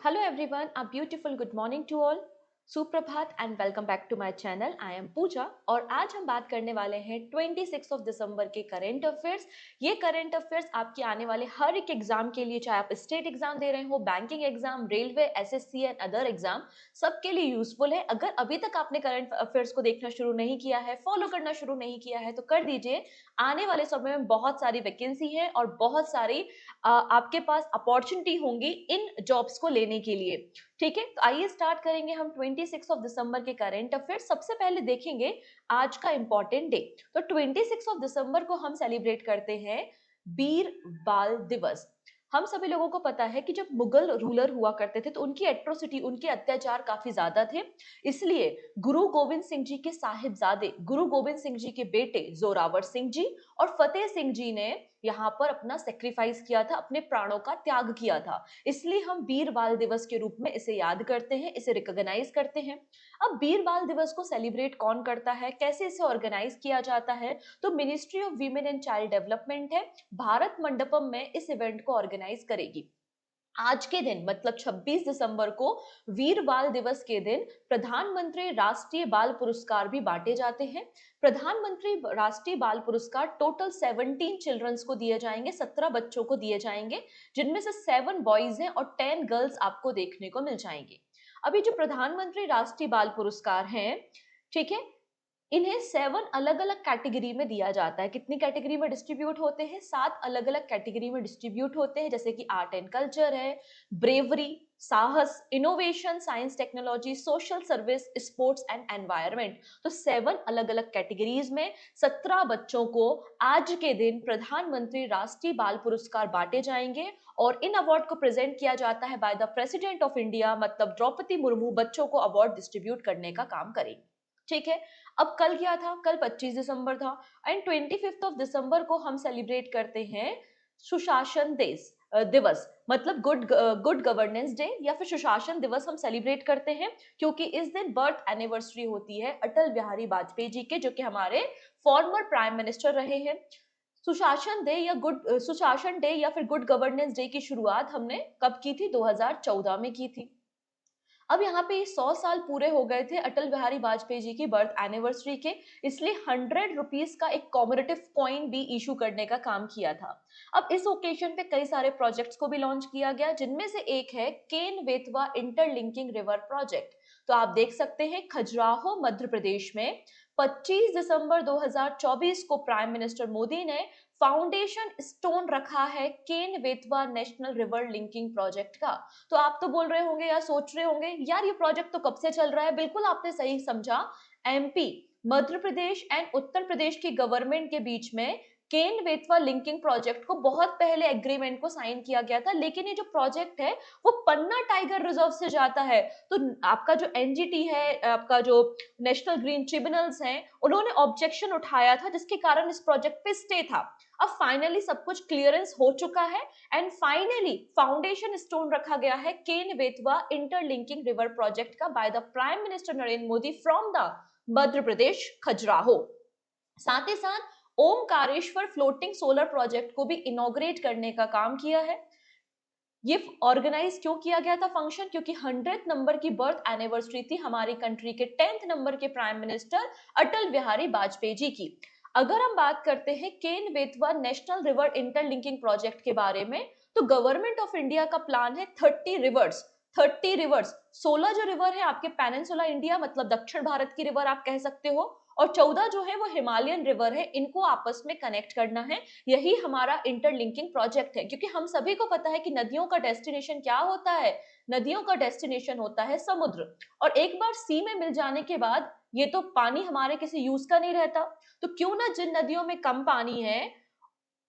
Hello everyone, a beautiful good morning to all. सुप्रभात and welcome back to my channel. I am Pooja और आज हम बात करने वाले हैं 26 दिसंबर के करंट अफेयर्स। ये करंट अफेयर्स आपके आने वाले हर एक एग्जाम के लिए, चाहे आप स्टेट एग्जाम दे रहे हो, banking exam, railway, SSC and other exam, सबके लिए यूजफुल है। अगर अभी तक आपने करंट अफेयर्स को देखना शुरू नहीं किया है, फॉलो करना शुरू नहीं किया है तो कर दीजिए। आने वाले समय में बहुत सारी वैकेंसी है और बहुत सारी आपके पास अपॉर्चुनिटी होंगी इन जॉब्स को लेने के लिए। ठीक है, तो आइए स्टार्ट करेंगे हम 26 दिसंबर के करंट अफेयर। सबसे पहले देखेंगे आज का इंपॉर्टेंट डे। तो 26 दिसंबर को हम सेलिब्रेट करते हैं वीर बाल दिवस। हम सभी लोगों को पता है कि जब मुगल रूलर हुआ करते थे तो उनकी एट्रोसिटी, उनके अत्याचार काफी ज्यादा थे। इसलिए गुरु गोविंद सिंह जी के साहिबजादे, गुरु गोविंद सिंह जी के बेटे जोरावर सिंह जी और फतेह सिंह जी ने यहाँ पर अपना सेक्रीफाइस किया था, अपने प्राणों का त्याग किया था। इसलिए हम वीर बाल दिवस के रूप में इसे याद करते हैं, इसे रिकॉग्नाइज करते हैं। अब वीर बाल दिवस को सेलिब्रेट कौन करता है, कैसे इसे ऑर्गेनाइज किया जाता है? तो ministry of women and child development है, भारत मंडपम में इस इवेंट को ऑर्गेनाइज करेगी। आज के दिन मतलब 26 दिसंबर को वीर बाल दिवस के दिन प्रधानमंत्री राष्ट्रीय बाल पुरस्कार भी बांटे जाते हैं। प्रधानमंत्री राष्ट्रीय बाल पुरस्कार टोटल 17 चिल्ड्रंस को दिए जाएंगे, 17 बच्चों को दिए जाएंगे, जिनमें से 7 बॉयज हैं और 10 गर्ल्स आपको देखने को मिल जाएंगे। अभी जो प्रधानमंत्री राष्ट्रीय बाल पुरस्कार हैं, ठीक है, इन्हें 7 अलग अलग कैटेगरी में दिया जाता है। कितनी कैटेगरी में डिस्ट्रीब्यूट होते हैं? 7 अलग अलग कैटेगरी में डिस्ट्रीब्यूट होते हैं, जैसे कि आर्ट एंड कल्चर है, ब्रेवरी, साहस, innovation, science technology, social service, sports and environment. तो 7 अलग अलग कैटेगरीज में 17 बच्चों को आज के दिन प्रधानमंत्री राष्ट्रीय बाल पुरस्कार बांटे जाएंगे और इन अवार्ड को प्रेजेंट किया जाता है by the president of India, मतलब द्रौपदी मुर्मू बच्चों को अवार्ड डिस्ट्रीब्यूट करने का काम करेंगे। ठीक है, अब कल क्या था? कल 25 दिसंबर था एंड 25 दिसंबर को हम सेलिब्रेट करते हैं सुशासन दिवस, मतलब गुड गवर्नेंस डे या फिर सुशासन दिवस हम सेलिब्रेट करते हैं, क्योंकि इस दिन बर्थ एनिवर्सरी होती है अटल बिहारी वाजपेयी जी के, जो कि हमारे फॉर्मर प्राइम मिनिस्टर रहे हैं। सुशासन डे या फिर गुड गवर्नेंस डे की शुरुआत हमने कब की थी? 2014 में की थी। अब यहाँ पे 100 साल पूरे हो गए थे अटल बिहारी वाजपेयी जी की बर्थ एनिवर्सरी के, इसलिए 100 रुपीज का एक कॉमरेटिव कॉइन भी इशू करने का काम किया था। अब इस ओकेजन पे कई सारे प्रोजेक्ट्स को भी लॉन्च किया गया, जिनमें से एक है Ken Betwa interlinking river project. तो आप देख सकते हैं खजुराहो मध्य प्रदेश में 25 दिसंबर 2024 को प्राइम मिनिस्टर मोदी ने फाउंडेशन स्टोन रखा है Ken Betwa national river linking project का। तो आप तो बोल रहे होंगे या सोच रहे होंगे, यार ये प्रोजेक्ट तो कब से चल रहा है। बिल्कुल आपने सही समझा। एमपी, मध्य प्रदेश एंड उत्तर प्रदेश की गवर्नमेंट के बीच में केन बेतवा लिंकिंग प्रोजेक्ट को बहुत पहले एग्रीमेंट को साइन किया गया था, लेकिन ये जो प्रोजेक्ट है वो पन्ना टाइगर रिजर्व से जाता है। तो आपका जो एनजीटी है, आपका जो नेशनल ग्रीन ट्रिब्यूनल्स हैं, उन्होंने ऑब्जेक्शन उठाया था, जिसके कारण इस प्रोजेक्ट पे स्टे था। अब फाइनली सब कुछ क्लियरेंस हो चुका है एंड फाइनली फाउंडेशन स्टोन रखा गया है Ken Betwa interlinking river project का by the prime minister Narendra Modi from the Madhya Pradesh Khajuraho. साथ ही साथ ओमकारेश्वर फ्लोटिंग सोलर प्रोजेक्ट को भी इनॉग्रेट करने का काम किया है। ये ऑर्गेनाइज क्यों किया गया था फंक्शन? क्योंकि 100th नंबर की बर्थ एनिवर्सरी थी हमारी कंट्री के 10th नंबर के प्राइम मिनिस्टर अटल बिहारी वाजपेयी जी की। अगर हम बात करते हैं Ken Betwa national river interlinking project के बारे में, तो गवर्नमेंट ऑफ इंडिया का प्लान है 30 रिवर्स। 16 जो रिवर है आपके पेनिनसुला इंडिया, मतलब दक्षिण भारत की रिवर आप कह सकते हो, और 14 जो है वो हिमालयन रिवर है, इनको आपस में कनेक्ट करना है। यही हमारा इंटरलिंकिंग प्रोजेक्ट है, क्योंकि हम सभी को पता है कि नदियों का डेस्टिनेशन क्या होता है? नदियों का डेस्टिनेशन होता है समुद्र। और एक बार सी में मिल जाने के बाद ये तो पानी हमारे किसी यूज का नहीं रहता। तो क्यों ना जिन नदियों में कम पानी है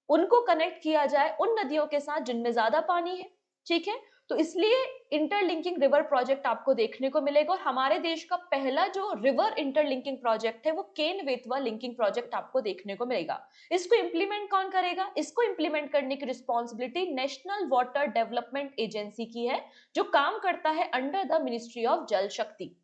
उनको कनेक्ट किया जाए उन नदियों के साथ जिनमें ज्यादा पानी है। ठीक है, तो इसलिए इंटरलिंकिंग रिवर प्रोजेक्ट आपको देखने को मिलेगा और हमारे देश का पहला जो रिवर इंटरलिंकिंग प्रोजेक्ट है वो केन बेतवा लिंकिंग प्रोजेक्ट आपको देखने को मिलेगा। इसको इंप्लीमेंट कौन करेगा? इसको इंप्लीमेंट करने की responsibility national water development agency की है, जो काम करता है अंडर द मिनिस्ट्री ऑफ जल शक्ति।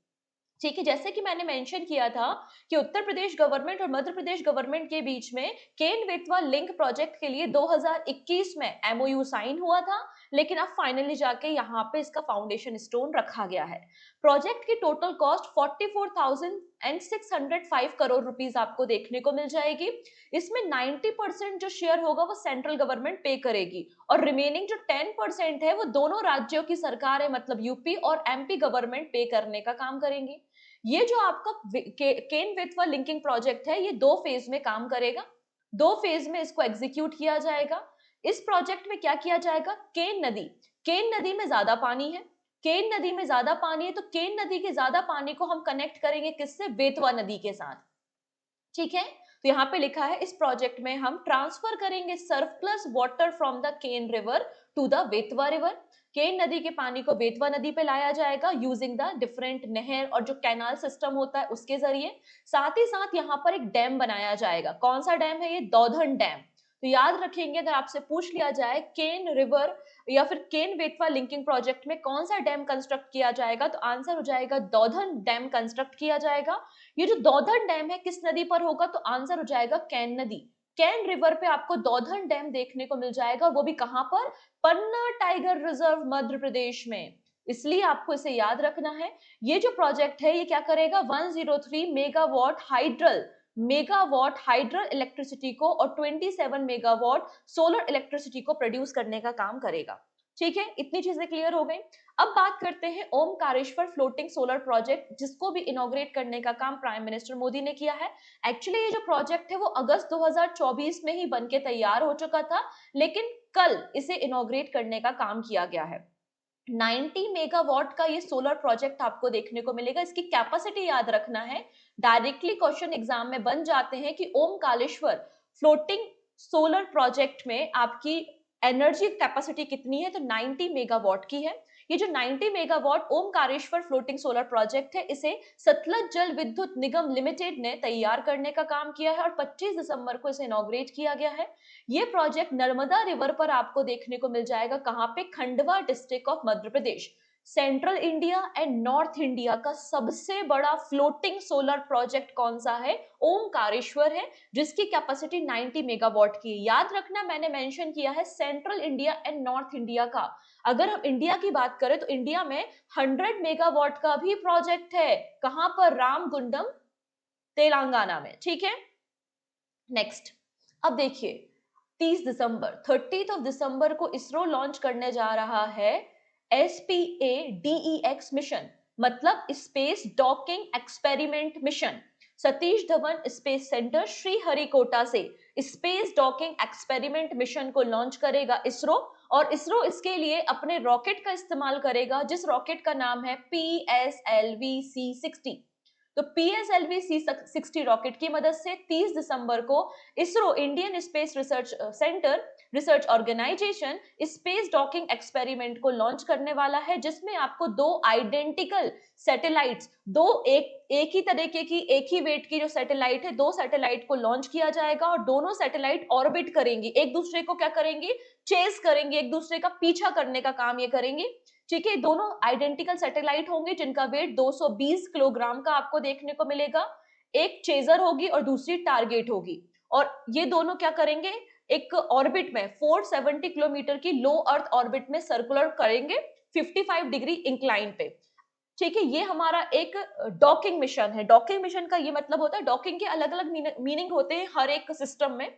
ठीक है, जैसे कि मैंने मेंशन किया था कि उत्तर प्रदेश गवर्नमेंट और मध्य प्रदेश गवर्नमेंट के बीच में केन बेतवा लिंक प्रोजेक्ट के लिए 2021 में एमओयू साइन हुआ था, लेकिन अब फाइनली जाके यहाँ पे इसका फाउंडेशन स्टोन रखा गया है। प्रोजेक्ट की टोटल कॉस्ट 44,605 करोड़ रुपीस आपको देखने को मिल जाएगी। इसमें 90% जो शेयर होगा वो सेंट्रल गवर्नमेंट पे करेगी और रिमेनिंग जो 10% है वो दोनों राज्यों की सरकार है, मतलब यूपी और एमपी गवर्नमेंट पे करने का काम करेंगी। ये जो आपका केन बेतवा लिंकिंग प्रोजेक्ट है, ये 2 फेज में काम करेगा। 2 फेज में इसको एग्जीक्यूट किया जाएगा। इस प्रोजेक्ट में क्या किया जाएगा, केन नदी में ज्यादा पानी है, केन नदी में ज्यादा पानी है, तो केन नदी के ज्यादा पानी को हम कनेक्ट करेंगे किससे, बेतवा नदी के साथ। ठीक है, तो यहाँ पे लिखा है इस प्रोजेक्ट में हम ट्रांसफर करेंगे surplus water from the Ken river to the Betwa river. Ken नदी के पानी को बेतवा नदी पे लाया जाएगा यूजिंग द डिफरेंट नहर और जो कैनाल सिस्टम होता है उसके जरिए। साथ ही साथ यहाँ पर एक डैम बनाया जाएगा। कौन सा डैम है ये, दौधन डैम। तो याद रखेंगे, अगर आपसे पूछ लिया जाए केन रिवर या फिर केन बेतवा लिंकिंग प्रोजेक्ट में कौन सा डैम कंस्ट्रक्ट किया जाएगा, तो आंसर हो जाएगा दौधन डैम कंस्ट्रक्ट किया जाएगा। ये जो दौधन डैम है किस नदी पर होगा, तो आंसर हो जाएगा कैन नदी। कैन रिवर पे आपको दौधन डैम देखने को मिल जाएगा, वो भी कहां पर, पन्ना टाइगर रिजर्व मध्य प्रदेश में। इसलिए आपको इसे याद रखना है। ये जो प्रोजेक्ट है ये क्या करेगा, 103 मेगावाट हाइड्रल इलेक्ट्रिसिटी को और 27 मेगावाट सोलर इलेक्ट्रिसिटी को प्रोड्यूस करने का काम करेगा। ठीक है, इतनी चीजें क्लियर हो गई। अब बात करते हैं ओमकारेश्वर फ्लोटिंग सोलर प्रोजेक्ट, जिसको भी इनॉग्रेट करने का काम प्राइम मिनिस्टर मोदी ने किया है। एक्चुअली ये जो प्रोजेक्ट है वो अगस्त 2024 में ही बनके तैयार हो चुका था, लेकिन कल इसे इनॉग्रेट करने का काम किया गया है। 90 मेगावाट का ये सोलर प्रोजेक्ट आपको देखने को मिलेगा। इसकी कैपेसिटी याद रखना है, डायरेक्टली क्वेश्चन एग्जाम में बन जाते हैं कि ओमकारेश्वर फ्लोटिंग सोलर प्रोजेक्ट में आपकी एनर्जी कैपेसिटी कितनी है, तो 90 मेगावाट की है। ये जो 90 megawatt Omkareshwar floating solar project है, इसे सतलज जल विद्युत निगम लिमिटेड ने तैयार करने का काम किया है और 25 दिसंबर को इसे इनॉग्रेट किया गया है। ये प्रोजेक्ट नर्मदा रिवर पर आपको देखने को मिल जाएगा, कहां पे, Khandwa district of Madhya Pradesh. Central India and north India का सबसे बड़ा फ्लोटिंग सोलर प्रोजेक्ट कौन सा है, ओमकारेश्वर है, जिसकी कैपेसिटी 90 मेगावाट की है। याद रखना, मैंने मेंशन किया है central India and north India का। अगर हम इंडिया की बात करें तो इंडिया में 100 मेगावाट का भी प्रोजेक्ट है, कहां पर, रामगुंडम तेलंगाना में। ठीक है, नेक्स्ट। अब देखिए 30 दिसंबर को इसरो लॉन्च करने जा रहा है SPADEX मिशन, मतलब space docking experiment mission. Satish Dhawan space centre Sriharikota से स्पेस डॉकिंग एक्सपेरिमेंट मिशन को लॉन्च करेगा इसरो, और इसरो इसके लिए अपने रॉकेट का इस्तेमाल करेगा, जिस रॉकेट का नाम है PSLV-C60। तो PSLV-C60 रॉकेट की मदद से 30 दिसंबर को ISRO Indian space research centre research organisation space docking experiment को लॉन्च करने वाला है, जिसमें आपको 2 आइडेंटिकल सैटेलाइट्स, एक ही तरीके की, एक ही वेट की जो सैटेलाइट है, 2 सैटेलाइट को लॉन्च किया जाएगा और दोनों सैटेलाइट ऑर्बिट करेंगी, एक दूसरे को क्या करेंगी, चेस करेंगे, एक दूसरे का पीछा करने का काम ये करेंगी। ठीक है, दोनों आइडेंटिकल सैटेलाइट होंगे जिनका वेट 220 किलोग्राम का आपको देखने को मिलेगा। एक चेजर होगी और दूसरी टारगेट होगी, और ये दोनों क्या करेंगे, एक ऑर्बिट में 470 किलोमीटर की लो अर्थ ऑर्बिट में सर्कुलर करेंगे 55 डिग्री इंक्लाइन पे। ठीक है, ये हमारा एक डॉकिंग मिशन है। डॉकिंग मिशन का ये मतलब होता है, डॉकिंग के अलग अलग मीनिंग होते हैं हर एक सिस्टम में।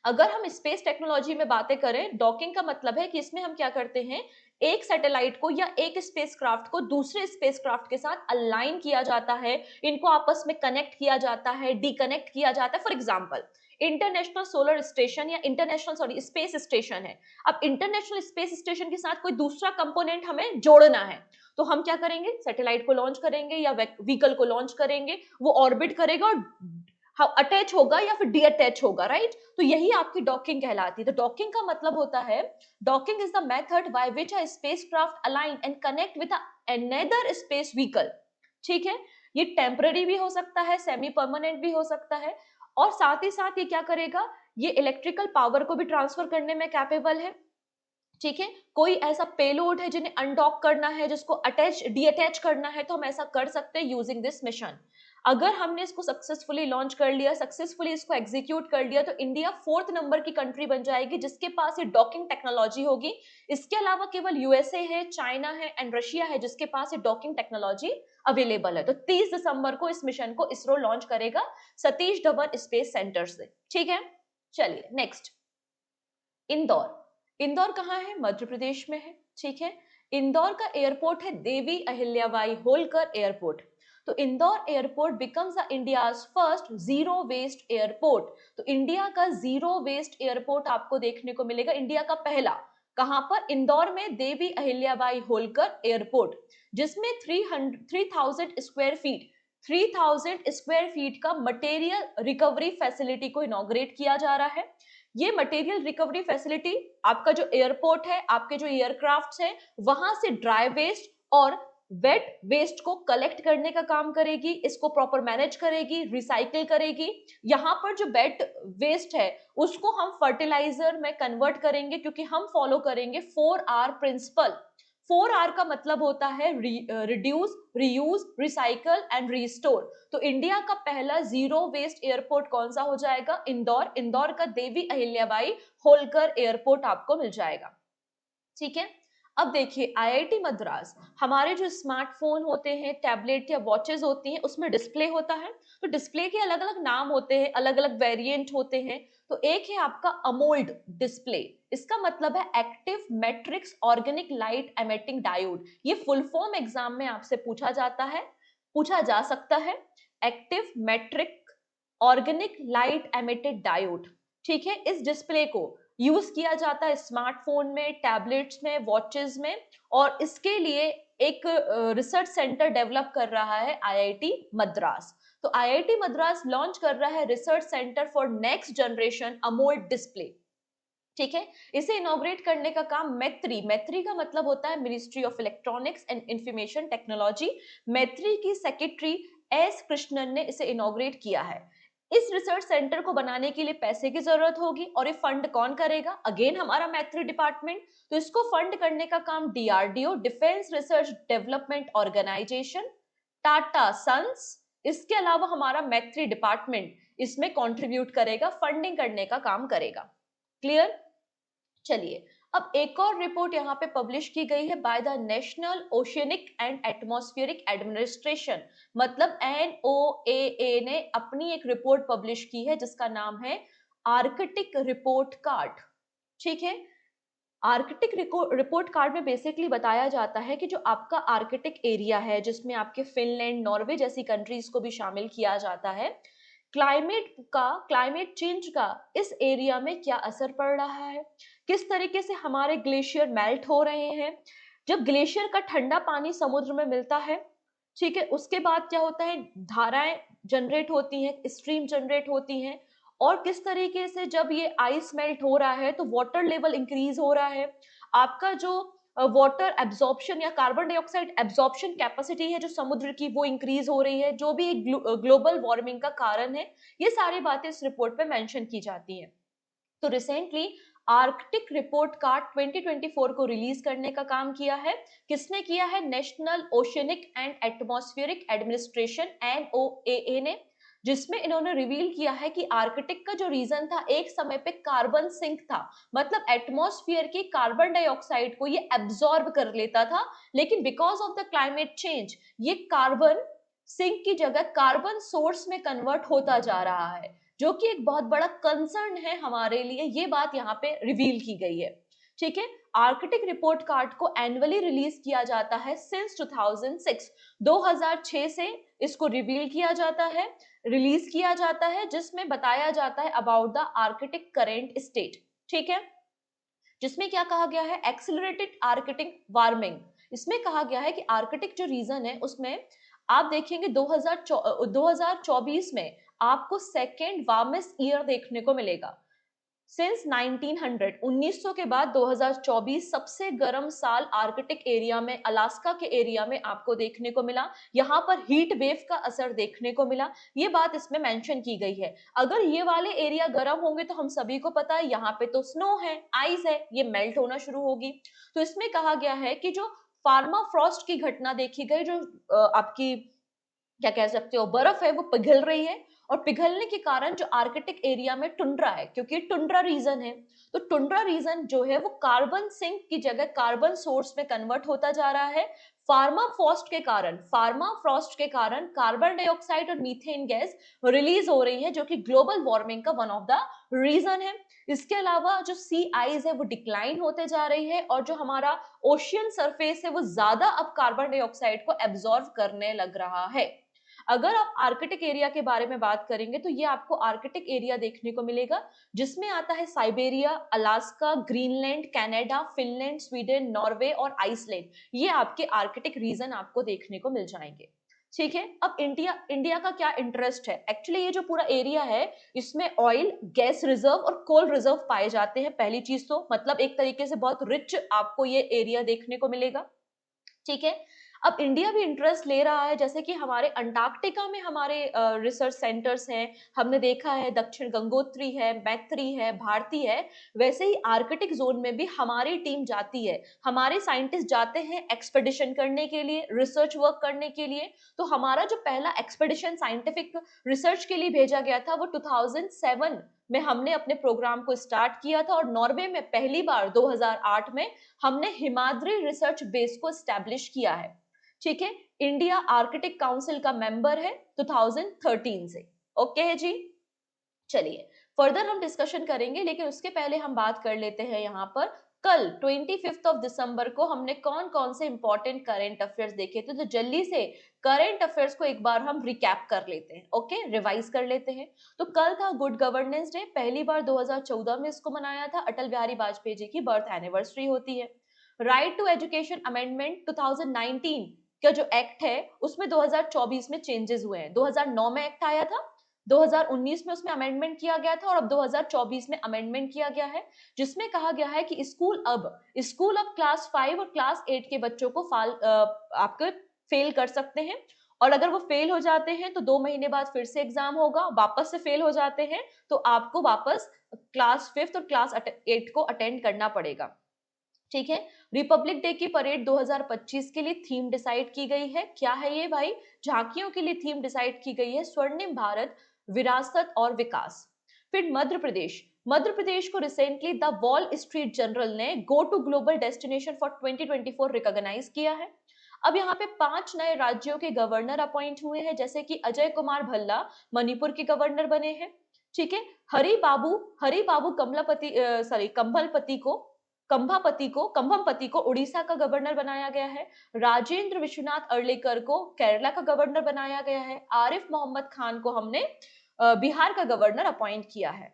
अगर हम स्पेस टेक्नोलॉजी में बातें करें, डॉकिंग का मतलब है कि इसमें हम क्या करते हैं, एक सैटेलाइट को या एक स्पेसक्राफ्ट को दूसरे स्पेसक्राफ्ट के साथ अलाइन किया जाता है, इनको आपस में कनेक्ट किया जाता है, डिकनेक्ट किया जाता है। For example, international solar station या इंटरनेशनल स्पेस स्टेशन है। अब इंटरनेशनल स्पेस स्टेशन के साथ कोई दूसरा कंपोनेंट हमें जोड़ना है, तो हम क्या करेंगे, सैटेलाइट को लॉन्च करेंगे या व्हीकल को लॉन्च करेंगे, वो ऑर्बिट करेगा और अटैच होगा या फिर डीअटैच होगा, राइट। तो यही आपकी डॉकिंग कहलाती है। तो डॉकिंग का मतलब होता है, docking is the method by which a spacecraft align and connect with another space vehicle. ठीक है, ये टेम्पररी भी हो सकता है, सेमी परमानेंट भी हो सकता है, और साथ ही साथ ये क्या करेगा, ये इलेक्ट्रिकल पावर को भी ट्रांसफर करने में कैपेबल है। ठीक है, कोई ऐसा पेलोड है जिन्हें अनडॉक करना है, जिसको अटैच डीअटैच करना है, तो हम ऐसा कर सकते हैं यूजिंग दिस मिशन। अगर हमने इसको सक्सेसफुली लॉन्च कर लिया, सक्सेसफुली इसको एग्जीक्यूट कर लिया, तो इंडिया 4th नंबर की कंट्री बन जाएगी जिसके पास ये डॉकिंग टेक्नोलॉजी होगी। इसके अलावा केवल यूएसए है, चाइना है एंड रशिया है जिसके पास ये डॉकिंग टेक्नोलॉजी अवेलेबल है। तो 30 दिसंबर को इस मिशन को इसरो लॉन्च करेगा सतीश धवन स्पेस सेंटर से। ठीक है, चलिए नेक्स्ट, इंदौर। इंदौर कहाँ है? मध्य प्रदेश में है। ठीक है, इंदौर का एयरपोर्ट है देवी अहिल्याबाई होलकर एयरपोर्ट। तो Indore airport becomes the India's first zero waste airport. तो इंडिया का जीरो वेस्ट एयरपोर्ट आपको देखने को मिलेगा, इंडिया का पहला। कहां पर? इंदौर में देवी अहिल्याबाई होलकर एयरपोर्ट, जिसमें 3000 स्क्वायर फीट 3000 स्क्वायर फीट का मटेरियल रिकवरी फैसिलिटी को इनॉग्रेट किया जा रहा है। ये मटेरियल रिकवरी फैसिलिटी आपका जो एयरपोर्ट है, आपके जो एयरक्राफ्ट है, वहां से ड्राई वेस्ट और वेट वेस्ट को कलेक्ट करने का काम करेगी, इसको प्रॉपर मैनेज करेगी, रिसाइकिल करेगी। यहाँ पर जो वेट वेस्ट है उसको हम फर्टिलाइजर में कन्वर्ट करेंगे, क्योंकि हम फॉलो करेंगे 4R प्रिंसिपल। 4R का मतलब होता है reduce, reuse, recycle and restore. तो इंडिया का पहला जीरो वेस्ट एयरपोर्ट कौन सा हो जाएगा? इंदौर। इंदौर का देवी अहिल्याबाई होलकर एयरपोर्ट आपको मिल जाएगा। ठीक है, अब देखिए आईआईटी मद्रास, हमारे जो स्मार्टफोन होते हैं, टैबलेट या वॉचेस होती हैं, उसमें डिस्प्ले होता है। तो डिस्प्ले के अलग अलग नाम होते हैं, अलग अलग वेरिएंट होते हैं। तो एक है आपका अमोल्ड डिस्प्ले, इसका मतलब है active matrix organic light emitting diode. ये फुल फॉर्म एग्जाम में आपसे पूछा जाता है, पूछा जा सकता है। Active matric organic light emitted diode. ठीक है, इस डिस्प्ले को यूज किया जाता है स्मार्टफोन में, टैबलेट्स में, वॉचेस में, और इसके लिए एक रिसर्च सेंटर डेवलप कर रहा है आईआईटी मद्रास। तो आईआईटी मद्रास लॉन्च कर रहा है research centre for next generation AMOLED display. ठीक है, इसे इनॉग्रेट करने का काम मैत्री, मैत्री का मतलब होता है ministry of electronics and information technology, मैत्री की सेक्रेटरी एस कृष्णन ने इसे इनॉग्रेट किया है। इस रिसर्च सेंटर को बनाने के लिए पैसे की जरूरत होगी, और ये फंड कौन करेगा? अगेन हमारा मैत्री डिपार्टमेंट। तो इसको फंड करने का काम DRDO, defence research development organisation, Tata Sons, इसके अलावा हमारा मैत्री डिपार्टमेंट इसमें कंट्रीब्यूट करेगा, फंडिंग करने का काम करेगा। क्लियर? चलिए, अब एक और रिपोर्ट यहाँ पे पब्लिश की गई है by the national oceanic and atmospheric administration, मतलब एनओएए ने अपनी एक रिपोर्ट पब्लिश की है जिसका नाम है आर्कटिक रिपोर्ट कार्ड। ठीक है, आर्कटिक रिपोर्ट कार्ड में बेसिकली बताया जाता है कि जो आपका आर्कटिक एरिया है, जिसमें आपके फिनलैंड, नॉर्वे जैसी कंट्रीज को भी शामिल किया जाता है, क्लाइमेट चेंज का इस एरिया में क्या असर पड़ रहा है, किस तरीके से हमारे ग्लेशियर मेल्ट हो रहे हैं। जब ग्लेशियर का ठंडा पानी समुद्र में मिलता है, ठीक है, उसके बाद क्या होता है, धाराएं जनरेट होती हैं, स्ट्रीम जनरेट होती हैं, और किस तरीके से जब ये आइस मेल्ट हो रहा है तो वाटर लेवल इंक्रीज हो रहा है। आपका जो वाटर एब्जॉर्प्शन या कार्बन डाइऑक्साइड एब्जॉर्प्शन कैपेसिटी है जो समुद्र की, वो इंक्रीज हो रही है, जो भी एक ग्लोबल वार्मिंग का कारण है। ये सारी बातें इस रिपोर्ट पे मेंशन की जाती हैं। तो रिसेंटली आर्कटिक रिपोर्ट कार्ड 2024 को रिलीज करने का काम किया है। किसने किया है? National oceanic and atmospheric administration NOAA ने, जिसमें इन्होंने रिवील किया है कि आर्कटिक का जो रीजन था, एक समय पे कार्बन सिंक था, मतलब एटमॉस्फेयर की कार्बन डाइऑक्साइड को ये एब्जॉर्ब कर लेता था, लेकिन because of the climate change ये कार्बन सिंक की जगह कार्बन सोर्स में कन्वर्ट होता जा रहा है, जो कि एक बहुत बड़ा कंसर्न है हमारे लिए। ये बात यहाँ पे रिवील की गई है। ठीक है, आर्कटिक रिपोर्ट कार्ड को एनुअली रिलीज किया जाता है सिंस 2006, 2006 से इसको रिवील किया जाता है, रिलीज किया जाता है, जिसमें बताया जाता है about the Arctic current state. ठीक है, जिसमें क्या कहा गया है? Accelerated Arctic warming. इसमें कहा गया है कि आर्कटिक जो रीजन है उसमें आप देखेंगे 2024 में आपको सेकेंड वार्मेस्ट ईयर देखने को मिलेगा। सिंस 1900 1900 के बाद 2024 सबसे गर्म साल आर्कटिक एरिया में, अलास्का के एरिया में आपको देखने को मिला। यहाँ पर हीट वेव का असर देखने को मिला, ये बात इसमें मेंशन की गई है। अगर ये वाले एरिया गर्म होंगे तो हम सभी को पता है यहाँ पे तो स्नो है, आइस है, ये मेल्ट होना शुरू होगी। तो इसमें कहा गया है कि जो फार्मा फ्रॉस्ट की घटना देखी गई, जो आपकी क्या कह सकते हो बर्फ है वो पिघल रही है, और पिघलने के कारण जो आर्कटिक एरिया में टुंड्रा है, क्योंकि टुंड्रा रीजन है, तो टुंड्रा रीजन जो है वो कार्बन सिंक की जगह कार्बन सोर्स में कन्वर्ट होता जा रहा है। फार्मा फ्रॉस्ट के कारण कार्बन डाइऑक्साइड और मीथेन गैस रिलीज हो रही है, जो कि ग्लोबल वार्मिंग का वन ऑफ द रीजन है। इसके अलावा जो सी आइज है वो डिक्लाइन होते जा रही है, और जो हमारा ओशियन सरफेस है वो ज्यादा अब कार्बन डाइऑक्साइड को एब्जॉर्ब करने लग रहा है। अगर आप आर्कटिक एरिया के बारे में बात करेंगे तो ये आपको आर्कटिक एरिया देखने को मिलेगा, जिसमें आता है Siberia, Alaska, Greenland, Canada, Finland, Sweden, Norway और आइसलैंड। ये आपके आर्कटिक रीजन आपको देखने को मिल जाएंगे। ठीक है, अब इंडिया का क्या इंटरेस्ट है? एक्चुअली ये जो पूरा एरिया है इसमें ऑयल, गैस रिजर्व और कोल रिजर्व पाए जाते हैं। पहली चीज तो मतलब एक तरीके से बहुत रिच आपको ये एरिया देखने को मिलेगा। ठीक है, अब इंडिया भी इंटरेस्ट ले रहा है, जैसे कि हमारे अंटार्कटिका में हमारे रिसर्च सेंटर्स हैं, हमने देखा है दक्षिण गंगोत्री है, मैत्री है, भारती है। वैसे ही आर्कटिक जोन में भी हमारी टीम जाती है, हमारे साइंटिस्ट जाते हैं एक्सपेडिशन करने के लिए, रिसर्च वर्क करने के लिए। तो हमारा जो पहला एक्सपेडिशन साइंटिफिक रिसर्च के लिए भेजा गया था वो 2007 में हमने अपने प्रोग्राम को स्टार्ट किया था, और नॉर्वे में पहली बार 2008 में हमने हिमाद्री रिसर्च बेस को स्टैब्लिश किया है। ठीक है, इंडिया आर्कटिक काउंसिल का मेंबर है 2013 से। ओके है जी, चलिए फर्दर हम डिस्कशन करेंगे, लेकिन उसके पहले हम बात कर लेते हैं यहाँ पर कल 25 ऑफ दिसंबर को हमने कौन कौन से इंपॉर्टेंट करंट अफेयर्स देखे थे। तो जल्दी से करंट अफेयर्स को एक बार हम रिकैप कर लेते हैं, ओके, रिवाइज कर लेते हैं। तो कल था गुड गवर्नेंस डे, पहली बार 2014 में इसको मनाया था, अटल बिहारी वाजपेयी जी की बर्थ एनिवर्सरी होती है। राइट टू एजुकेशन अमेंडमेंट 2019 का जो एक्ट है उसमें 2024 में चेंजेस हुए हैं। 2009 में एक्ट आया था, 2019 में उसमें अमेंडमेंट किया गया था, और अब 2024 में अमेंडमेंट किया गया है, जिसमें कहा गया है कि स्कूल अब क्लास 5 और क्लास 8 के बच्चों को आपके फेल कर सकते हैं, और अगर वो फेल हो जाते हैं तो 2 महीने बाद फिर से एग्जाम होगा, वापस से फेल हो जाते हैं तो आपको वापस क्लास 5 और क्लास 8 को अटेंड करना पड़ेगा। ठीक है, रिपब्लिक डे की परेड 2025 के लिए थीम डिसाइड की गई है। क्या है ये भाई? झांकियों के लिए थीम डिसाइड की गई है, स्वर्णिम भारत, विरासत और विकास। फिर मध्य प्रदेश को recently the Wall Street Journal ने go to global destination for 2024 recognise किया है। अब यहाँ पे 5 नए राज्यों के गवर्नर अपॉइंट हुए हैं, जैसे कि अजय कुमार भल्ला मणिपुर के गवर्नर बने हैं। ठीक है, हरि बाबू कंभमपति को उड़ीसा का गवर्नर बनाया गया है। राजेंद्र विश्वनाथ अर्लेकर को केरला का गवर्नर बनाया गया है। आरिफ मोहम्मद खान को हमने बिहार का गवर्नर अपॉइंट किया है।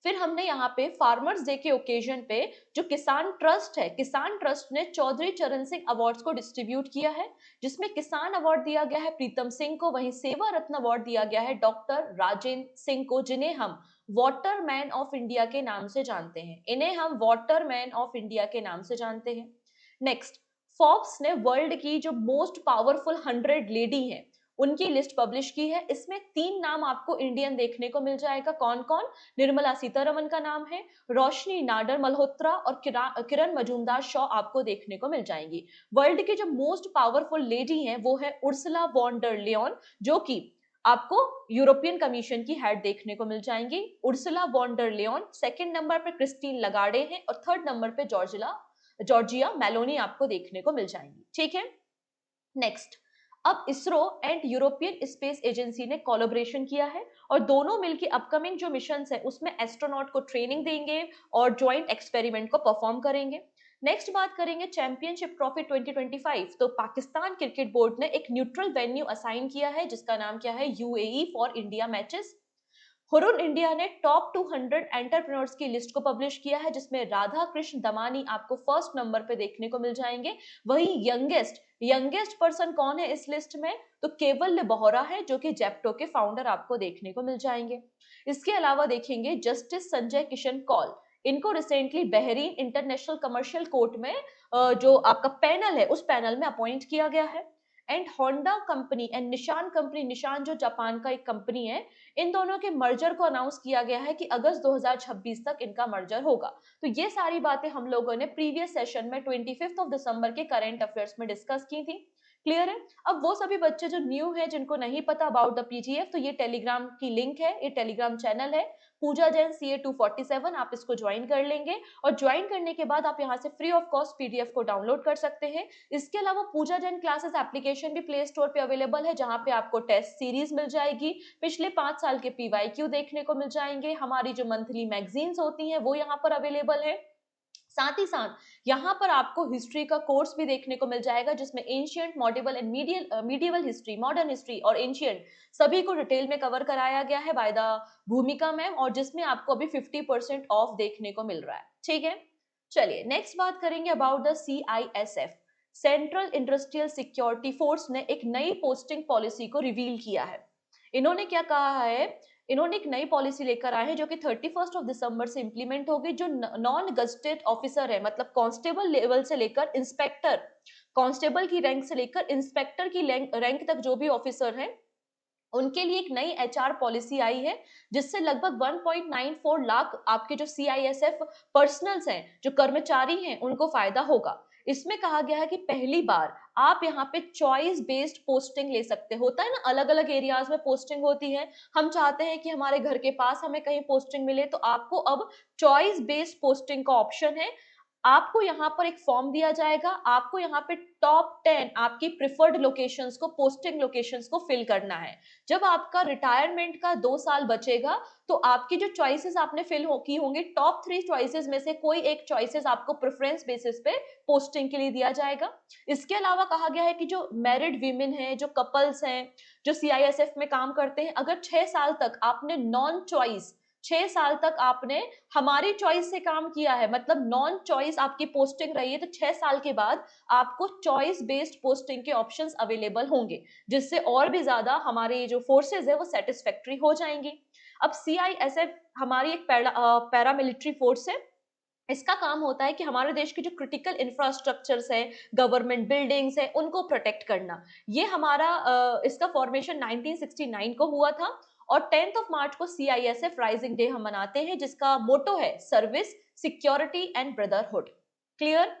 फिर हमने यहाँ पे फार्मर्स डे के ओकेजन पे जो किसान ट्रस्ट ने चौधरी चरण सिंह अवार्ड्स को डिस्ट्रीब्यूट किया है, जिसमें किसान अवार्ड दिया गया है प्रीतम सिंह को, वहीं सेवा रत्न अवार्ड दिया गया है डॉक्टर राजेंद्र सिंह को, जिन्हें हम वाटरमैन ऑफ इंडिया के नाम से जानते हैं। नेक्स्ट, फोर्ब्स ने वर्ल्ड की जो मोस्ट पावरफुल 100 लेडी हैं उनकी लिस्ट पब्लिश की है। इसमें 3 नाम आपको इंडियन देखने को मिल जाएगा। कौन कौन? निर्मला सीतारमन का नाम है, रोशनी नाडर मल्होत्रा और किरण मजूमदार शॉ आपको देखने को मिल जाएंगी। वर्ल्ड की जो मोस्ट पावरफुल लेडी हैं वो है उर्सुला वॉन डर लियोन, जो कि आपको यूरोपियन कमीशन की हेड देखने को मिल जाएंगी। Ursula von der Leyen. Second number पे क्रिस्टीन लगाडे हैं, और थर्ड नंबर पे जॉर्जिया मेलोनी आपको देखने को मिल जाएंगी। ठीक है, नेक्स्ट, अब ISRO and European space agency ने कोलैबोरेशन किया है, और दोनों मिलकर अपकमिंग जो मिशन है उसमें एस्ट्रोनॉट को ट्रेनिंग देंगे और ज्वाइंट एक्सपेरिमेंट को परफॉर्म करेंगे। नेक्स्ट बात करेंगे चैंपियनशिप ट्रॉफी 2025। तो पाकिस्तान क्रिकेट बोर्ड ने एक न्यूट्रल वेन्यू असाइन किया है, जिसका नाम क्या है? UAE for India matches. Hurun India ने टॉप 200 एंटरप्रेन्योर्स की लिस्ट को पब्लिश किया है, जिसमें राधा कृष्ण दमानी आपको फर्स्ट नंबर पे देखने को मिल जाएंगे। वही यंगेस्ट पर्सन कौन है इस लिस्ट में? तो केवल बोहरा है, जो कि जेप्टो के फाउंडर आपको देखने को मिल जाएंगे। इसके अलावा देखेंगे जस्टिस संजय किशन कौल, इनको recently Bahrain international commercial court में जो आपका पैनल है उस पैनल में अपॉइंट किया गया है। एंड होंडा कंपनी एंड निशान कंपनी, निशान जो जापान का एक कंपनी है, इन दोनों के मर्जर को अनाउंस किया गया है कि अगस्त 2026 तक इनका मर्जर होगा। तो ये सारी बातें हम लोगों ने प्रीवियस सेशन में 25 दिसंबर के करंट अफेयर्स में डिस्कस की थी। क्लियर है? अब वो सभी बच्चे जो न्यू है, जिनको नहीं पता अबाउट द पीजीएफ, तो ये टेलीग्राम की लिंक है, ये टेलीग्राम चैनल है पूजा जैन CA 247, आप इसको ज्वाइन कर लेंगे और ज्वाइन करने के बाद आप यहाँ से फ्री ऑफ कॉस्ट पीडीएफ को डाउनलोड कर सकते हैं। इसके अलावा पूजा जैन क्लासेस एप्लीकेशन भी प्ले स्टोर पे अवेलेबल है, जहाँ पे आपको टेस्ट सीरीज मिल जाएगी, पिछले 5 साल के PYQ देखने को मिल जाएंगे, हमारी जो मंथली मैगजीन्स होती हैं वो यहाँ पर अवेलेबल है। साथ ही साथ यहाँ पर आपको हिस्ट्री का कोर्स भी देखने को मिल जाएगा, जिसमें ancient, modern and medieval history, modern history और एंशियंट सभी को डिटेल में कवर कराया गया है बाय द भूमिका मैम, और जिसमें आपको अभी 50% ऑफ देखने को मिल रहा है। ठीक है, चलिए नेक्स्ट बात करेंगे about the CISF, central industrial security force ने एक नई पोस्टिंग पॉलिसी को रिवील किया है। इन्होंने क्या कहा है, इन्होंने एक नई पॉलिसी लेकर आए हैं जो कि 31 दिसंबर से इंप्लीमेंट होगी। जो नॉन गजेटेड ऑफिसर है, मतलब कांस्टेबल लेवल से लेकर इंस्पेक्टर, कांस्टेबल की रैंक से लेकर इंस्पेक्टर की रैंक तक जो भी ऑफिसर हैं, उनके लिए एक नई HR पॉलिसी आई है, जिससे लगभग 1.94 लाख आपके जो CISF पर्सनल्स हैं, जो कर्मचारी हैं, उनको फायदा होगा। इसमें कहा गया है कि पहली बार आप यहाँ पे चॉइस बेस्ड पोस्टिंग ले सकते, होता है ना अलग अलग एरियाज में पोस्टिंग होती है, हम चाहते हैं कि हमारे घर के पास हमें कहीं पोस्टिंग मिले, तो आपको अब चॉइस बेस्ड पोस्टिंग का ऑप्शन है। आपको यहाँ पर एक फॉर्म दिया जाएगा, आपको यहाँ पे टॉप 10 आपकी प्रिफर्ड लोकेशंस को, पोस्टिंग लोकेशंस को फिल करना है। जब आपका रिटायरमेंट का 2 साल बचेगा, तो आपकी जो चॉइसेस आपने फिल की होंगी, टॉप 3 चॉइसेस में से कोई एक चॉइसेस आपको प्रेफरेंस बेसिस पे पोस्टिंग के लिए दिया जाएगा। इसके अलावा कहा गया है कि जो मैरिड वीमेन हैं, जो कपल्स हैं, जो CISF में काम करते हैं, अगर 6 साल तक आपने नॉन चॉइस, 6 साल तक आपने हमारी चॉइस से काम किया है, मतलब नॉन चॉइस आपकी पोस्टिंग रही है, तो 6 साल के बाद आपको चॉइस बेस्ड पोस्टिंग के ऑप्शंस अवेलेबल होंगे, जिससे और भी ज्यादा हमारे जो फोर्सेज है वो सेटिस्फैक्टरी हो जाएंगी। अब CISF हमारी एक पैरामिलिट्री फोर्स है। इसका काम होता है कि हमारे देश के जो क्रिटिकल इंफ्रास्ट्रक्चर्स है, गवर्नमेंट बिल्डिंग्स है, उनको प्रोटेक्ट करना। ये हमारा इसका फॉर्मेशन 1969 को हुआ था, और 10 मार्च को CISF राइजिंग डे हम मनाते हैं, जिसका मोटो है service, security and brotherhood. Clear?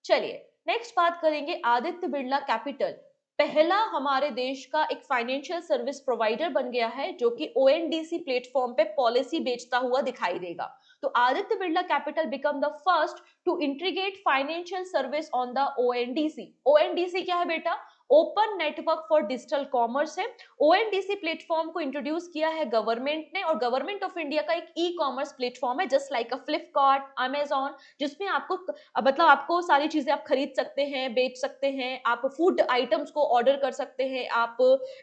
चलिए नेक्स्ट बात करेंगे आदित्य बिरला कैपिटल, पहला हमारे देश का एक फाइनेंशियल सर्विस प्रोवाइडर बन गया है, जो कि ONDC प्लेटफॉर्म पे पॉलिसी बेचता हुआ दिखाई देगा। तो Aditya Birla capital become the first to integrate financial service on the ONDC। ONDC क्या है बेटा? Open network for digital commerce है। ONDC प्लेटफॉर्म को इंट्रोड्यूस किया है गवर्नमेंट ने, और गवर्नमेंट ऑफ इंडिया का एक ई-कॉमर्स प्लेटफॉर्म है, जस्ट लाइक अ फ्लिपकार्ट, अमेजॉन, जिसमें आपको मतलब आपको सारी चीजें आप खरीद सकते हैं, बेच सकते हैं, आप फूड आइटम्स को ऑर्डर कर सकते हैं, आप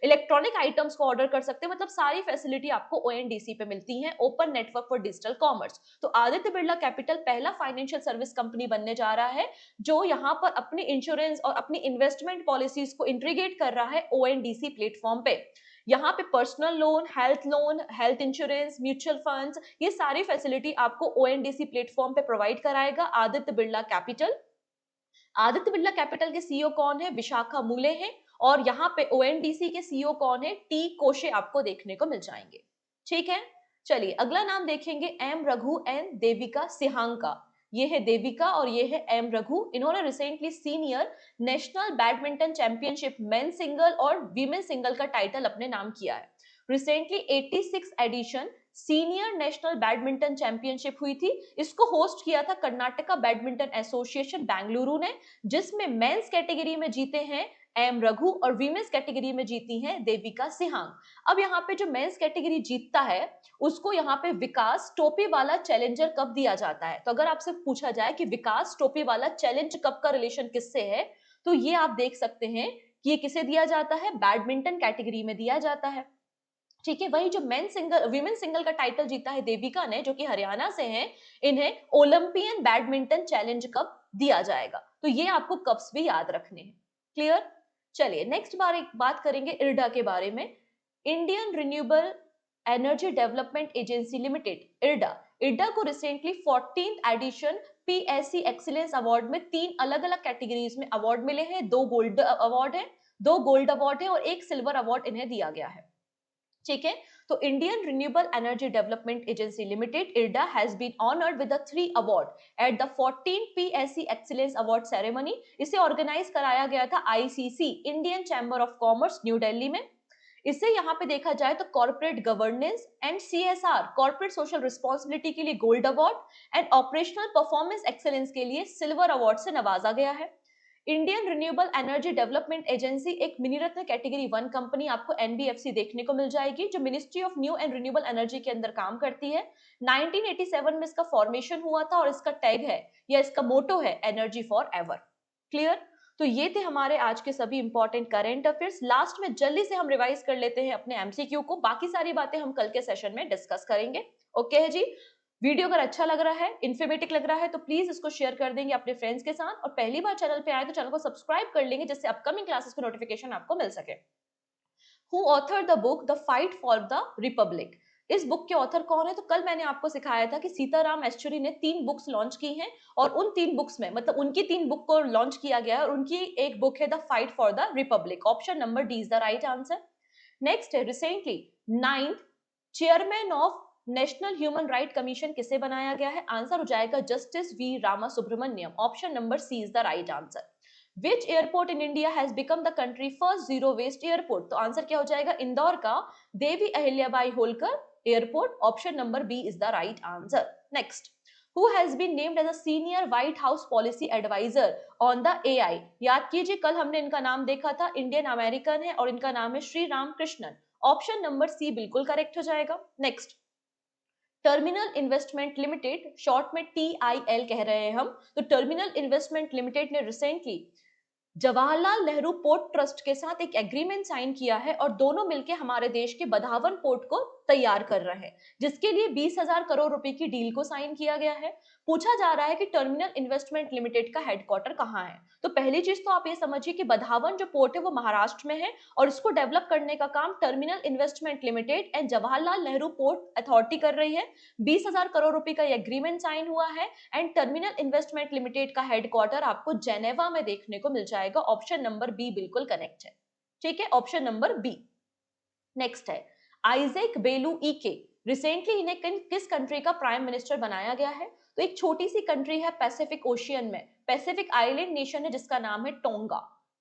इलेक्ट्रॉनिक आइटम्स को ऑर्डर कर सकते हैं, मतलब सारी फैसिलिटी आपको ONDC पे मिलती है, open network for digital commerce. तो आदित्य बिरला कैपिटल पहला फाइनेंशियल सर्विस कंपनी बनने जा रहा है, जो यहाँ पर अपनी इंश्योरेंस और अपनी इन्वेस्टमेंट पॉलिसीज को इंटीग्रेट कर रहा है ONDC प्लेटफॉर्म पे। यहाँ पे personal loan, health insurance, mutual funds, ये सारी फैसिलिटी आपको ONDC प्लेटफॉर्म पे प्रोवाइड कराएगा आदित्य बिरला कैपिटल। आदित्य बिरला कैपिटल के CEO कौन है? विशाखा मूले हैं। और यहाँ पे ONDC के CEO कौन है? T कोशे आपको देखने को मिल जाएंगे। ठीक है, चलिए अगला नाम देखेंगे M रघु एंड देविका सिहांग का। ये है देविका और ये है M रघु। इन्होंने recently senior national badminton championship men single और वीमेन सिंगल का टाइटल अपने नाम किया है। Recently 86 edition senior national badminton championship हुई थी। इसको होस्ट किया था कर्नाटका बैडमिंटन एसोसिएशन बेंगलुरु ने, जिसमें मेंस कैटेगरी में जीते हैं M रघु और वीमेंस कैटेगरी में जीती हैं देविका सिहांग। अब यहाँ पे जो मेंस कैटेगरी जीतता है, उसको यहाँ पे विकास टोपी वाला चैलेंजर कप दिया जाता है। तो अगर आपसे पूछा जाए कि विकास टोपी वाला चैलेंज कप का रिलेशन किससे है, तो ये आप देख सकते हैं कि ये किसे दिया जाता है? बैडमिंटन कैटेगरी में दिया जाता है। ठीक है, वही जो मेन सिंगल वीमेन सिंगल का टाइटल जीता है देविका ने, जो कि हरियाणा से हैं, इन्हें ओलंपियन बैडमिंटन चैलेंज कप दिया जाएगा। तो ये आपको कप्स भी याद रखने हैं। क्लियर? चलिए नेक्स्ट बात करेंगे इरडा के बारे में, Indian renewable energy development agency limited IREDA, IREDA को recently 14th edition PSC excellence award में 3 अलग अलग कैटेगरीज में अवार्ड मिले हैं। 2 गोल्ड अवार्ड है, 2 गोल्ड अवार्ड है और 1 सिल्वर अवार्ड इन्हें दिया गया है। ठीक है, तो Indian renewable energy development agency limited IREDA has been honoured with the 3 award at the 14th PSC excellence award ceremony. इसे ऑर्गेनाइज कराया गया था ICC, Indian chamber of commerce, new Delhi में। इसे यहाँ पे देखा जाए तो corporate governance and CSR, corporate social responsibility के लिए gold award and operational performance excellence के लिए सिल्वर अवार्ड से नवाजा गया है। Indian renewable energy development agency एक मिनी रत्न कैटेगरी 1 कंपनी आपको एनबीएफसी देखने को मिल जाएगी, जो ministry of new and renewable energy के अंदर काम करती है। 1987 में इसका फॉर्मेशन हुआ था और इसका टैग है या इसका मोटो है एनर्जी फॉर एवर। क्लियर? तो ये थे हमारे आज के सभी इंपॉर्टेंट करंट अफेयर्स। लास्ट में जल्दी से हम रिवाइज कर लेते हैं अपने एमसीक्यू को, बाकी सारी बातें हम कल के सेशन में डिस्कस करेंगे। ओके है जी। वीडियो अगर अच्छा लग रहा है, इन्फॉर्मेटिव लग रहा है तो प्लीज इसको शेयर कर देंगे अपने फ्रेंड्स के साथ, और पहली बार चैनल पे आए तो चैनल को सब्सक्राइब कर लेंगे जिससे अपकमिंग क्लासेस की नोटिफिकेशन आपको मिल सके। Who author the book the fight for the Republic? इस बुक के ऑथर कौन है? तो कल मैंने आपको सिखाया था कि सीताराम येचुरी ने 3 बुक्स लॉन्च की हैं और उन 3 बुक्स में मतलब उनकी 3 बुक को लॉन्च किया गया है और उनकी एक बुक है the fight for the republic. Option number D is the right answer. Next है recently 9th chairman of national human right commission किसे बनाया गया है? आंसर हो जाएगा justice V Rama Subramanian. Option number C is the right answer. Which airport in India has become the country first zero waste airport? तो answer क्या हो जाएगा? इंदौर का Devi Ahilyabai Holkar airport. Option number B is the right answer. Next, who has been named as a senior White House policy advisor on the AI? याद कीजिए कल हमने इनका नाम देखा था, इंडियन अमेरिकन है और इनका नाम है Shri Ram Krishnan. Option number C बिल्कुल करेक्ट हो जाएगा। Next, terminal investment limited, short में टीआईएल कह रहे हैं हम, तो टर्मिनल इन्वेस्टमेंट लिमिटेड ने recently Jawaharlal Nehru port trust के साथ एक एग्रीमेंट साइन किया है और दोनों मिलकर हमारे देश के बधावन पोर्ट को तैयार कर रहे हैं, जिसके लिए 20,000 करोड़ रुपए की डील को साइन किया गया है। पूछा जा रहा है कि टर्मिनल इन्वेस्टमेंट लिमिटेड का हेडक्वार्टर कहाँ है? तो पहली चीज तो आप ये समझिए कि बधावन जो पोर्ट है वो महाराष्ट्र में है और इसको डेवलप करने का काम terminal investment limited and Jawaharlal Nehru port authority कर रही है। 20,000 करोड़ रुपए का एग्रीमेंट साइन हुआ है एंड टर्मिनल इन्वेस्टमेंट लिमिटेड का हेडक्वार्टर आपको जेनेवा में देखने को मिल जाएगा। ऑप्शन नंबर बी बिल्कुल करेक्ट है। ठीक है, ऑप्शन नंबर बी। नेक्स्ट है आइजैक बेलू ईके, रिसेंटली इन्हें किस कंट्री का प्राइम मिनिस्टर बनाया गया है? तो एक छोटी सी कंट्री है पैसिफिक ओशियन में, पैसिफिक आइलैंड नेशन है जिसका नाम है टोंगा।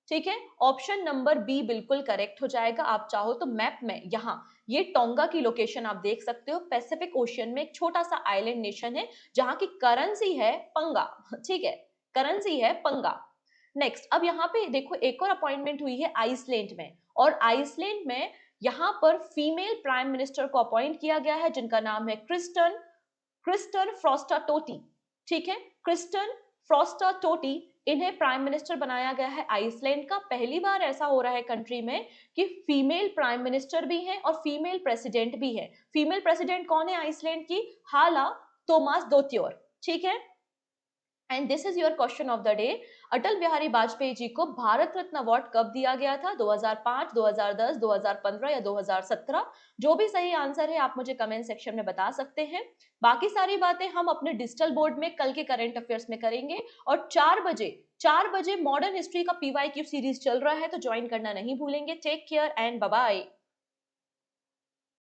ठीक है, ऑप्शन नंबर बी बिल्कुल करेक्ट हो जाएगा। आप चाहो तो मैप में यहाँ ये टोंगा की लोकेशन आप देख सकते हो। पैसिफिक ओशियन में एक छोटा सा आइलैंड नेशन है जहां की करेंसी है पंगा। ठीक है, करेंसी है पंगा। नेक्स्ट, अब यहाँ पे देखो एक और अपॉइंटमेंट हुई है आइसलैंड में, और आइसलैंड में यहाँ पर फीमेल प्राइम मिनिस्टर को अपॉइंट किया गया है जिनका नाम है क्रिस्टन फ्रॉस्टा-टोटी। ठीक है, क्रिस्टन फ्रॉस्टा-टोटी, इन्हें प्राइम मिनिस्टर बनाया गया है आइसलैंड का। पहली बार ऐसा हो रहा है कंट्री में कि फीमेल प्राइम मिनिस्टर भी है और फीमेल प्रेसिडेंट भी है। फीमेल प्रेसिडेंट कौन है आइसलैंड की? हाला तोमास-दोत्योर। ठीक है, and this is your question of the day. Atal Bihari Vajpayee ji को भारत रत्न अवार्ड कब दिया गया था? 2005, 2010, 2015 या 2017? जो भी सही आंसर है आप मुझे कमेंट सेक्शन में बता सकते हैं। बाकी सारी बातें हम अपने डिजिटल बोर्ड में कल के करंट अफेयर्स में करेंगे, और 4 बजे मॉडर्न हिस्ट्री का पीवाईक्यू सीरीज चल रहा है, तो ज्वाइन करना नहीं भूलेंगे। Take care and bye bye.